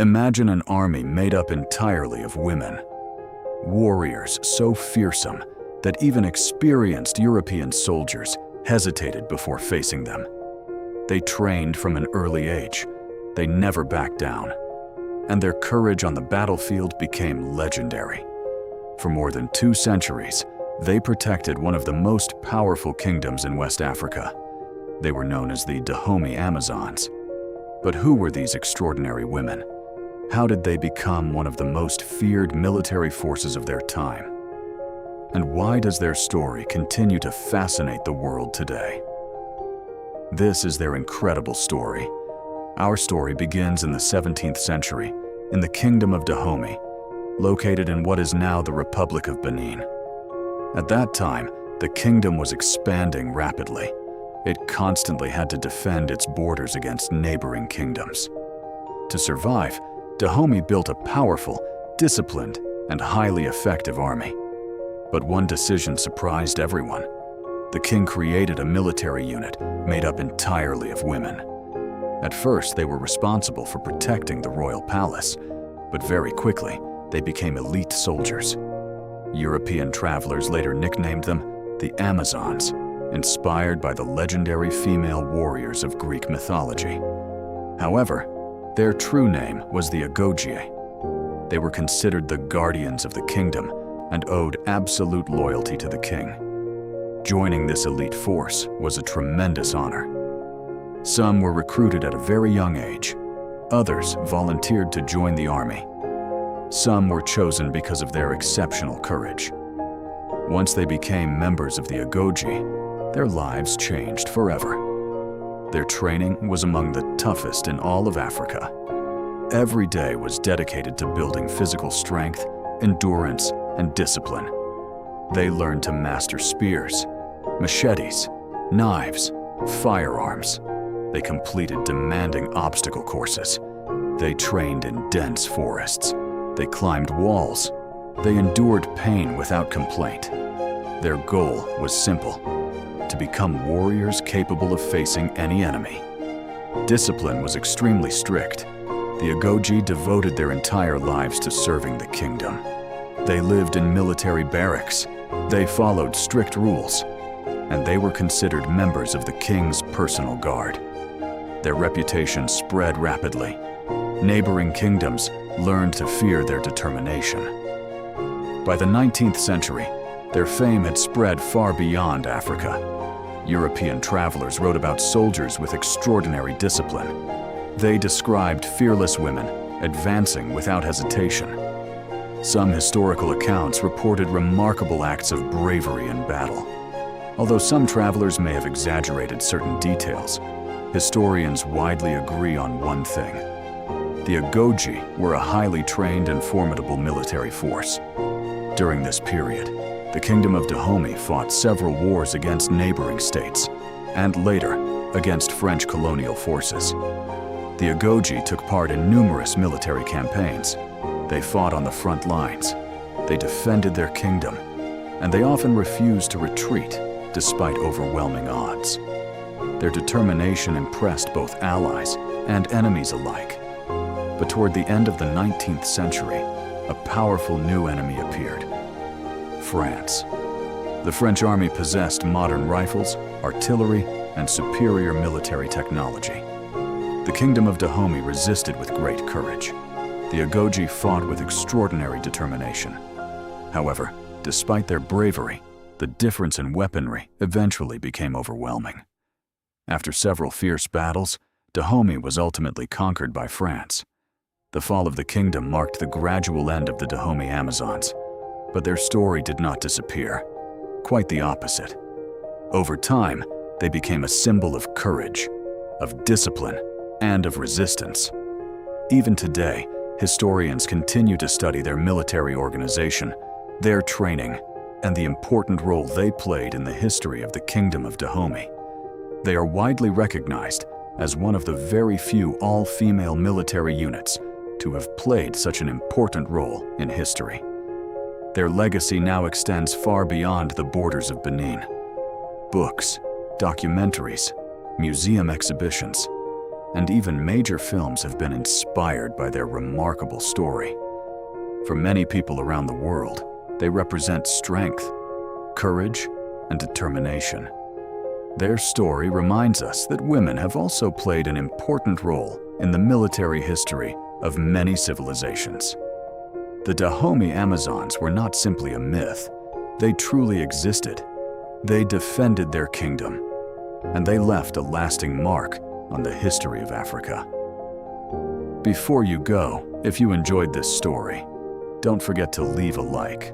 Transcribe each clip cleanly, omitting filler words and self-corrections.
Imagine an army made up entirely of women. Warriors so fearsome that even experienced European soldiers hesitated before facing them. They trained from an early age. They never backed down. And their courage on the battlefield became legendary. For more than 2 centuries, they protected one of the most powerful kingdoms in West Africa. They were known as the Dahomey Amazons. But who were these extraordinary women? How did they become one of the most feared military forces of their time? And why does their story continue to fascinate the world today? This is their incredible story. Our story begins in the 17th century, in the Kingdom of Dahomey, located in what is now the Republic of Benin. At that time, the kingdom was expanding rapidly. It constantly had to defend its borders against neighboring kingdoms. To survive, Dahomey built a powerful, disciplined, and highly effective army. But one decision surprised everyone. The king created a military unit made up entirely of women. At first, they were responsible for protecting the royal palace, but very quickly, they became elite soldiers. European travelers later nicknamed them the Amazons, inspired by the legendary female warriors of Greek mythology. However, their true name was the Agogier. They were considered the guardians of the kingdom and owed absolute loyalty to the king. Joining this elite force was a tremendous honor. Some were recruited at a very young age. Others volunteered to join the army. Some were chosen because of their exceptional courage. Once they became members of the Agogi, their lives changed forever. Their training was among the toughest in all of Africa. Every day was dedicated to building physical strength, endurance, and discipline. They learned to master spears, machetes, knives, firearms. They completed demanding obstacle courses. They trained in dense forests. They climbed walls. They endured pain without complaint. Their goal was simple: to become warriors capable of facing any enemy. Discipline was extremely strict. The Agogi devoted their entire lives to serving the kingdom. They lived in military barracks. They followed strict rules, and they were considered members of the king's personal guard. Their reputation spread rapidly. Neighboring kingdoms learned to fear their determination. By the 19th century, their fame had spread far beyond Africa. European travelers wrote about soldiers with extraordinary discipline. They described fearless women advancing without hesitation. Some historical accounts reported remarkable acts of bravery in battle. Although some travelers may have exaggerated certain details, historians widely agree on one thing. The Agogi were a highly trained and formidable military force. During this period, the Kingdom of Dahomey fought several wars against neighboring states, and later, against French colonial forces. The Agogi took part in numerous military campaigns. They fought on the front lines. They defended their kingdom, and they often refused to retreat despite overwhelming odds. Their determination impressed both allies and enemies alike. But toward the end of the 19th century, a powerful new enemy appeared: France. The French army possessed modern rifles, artillery, and superior military technology. The Kingdom of Dahomey resisted with great courage. The Agogi fought with extraordinary determination. However, despite their bravery, the difference in weaponry eventually became overwhelming. After several fierce battles, Dahomey was ultimately conquered by France. The fall of the kingdom marked the gradual end of the Dahomey Amazons, but their story did not disappear. Quite the opposite. Over time, they became a symbol of courage, of discipline, and of resistance. Even today, historians continue to study their military organization, their training, and the important role they played in the history of the Kingdom of Dahomey. They are widely recognized as one of the very few all-female military units to have played such an important role in history. Their legacy now extends far beyond the borders of Benin. Books, documentaries, museum exhibitions, and even major films have been inspired by their remarkable story. For many people around the world, they represent strength, courage, and determination. Their story reminds us that women have also played an important role in the military history of many civilizations. The Dahomey Amazons were not simply a myth. They truly existed. They defended their kingdom, and they left a lasting mark on the history of Africa. Before you go, if you enjoyed this story, don't forget to leave a like.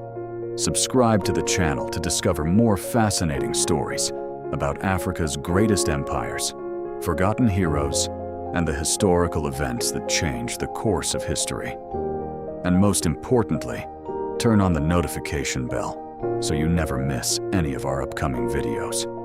Subscribe to the channel to discover more fascinating stories about Africa's greatest empires, forgotten heroes, and the historical events that changed the course of history. And most importantly, turn on the notification bell so you never miss any of our upcoming videos.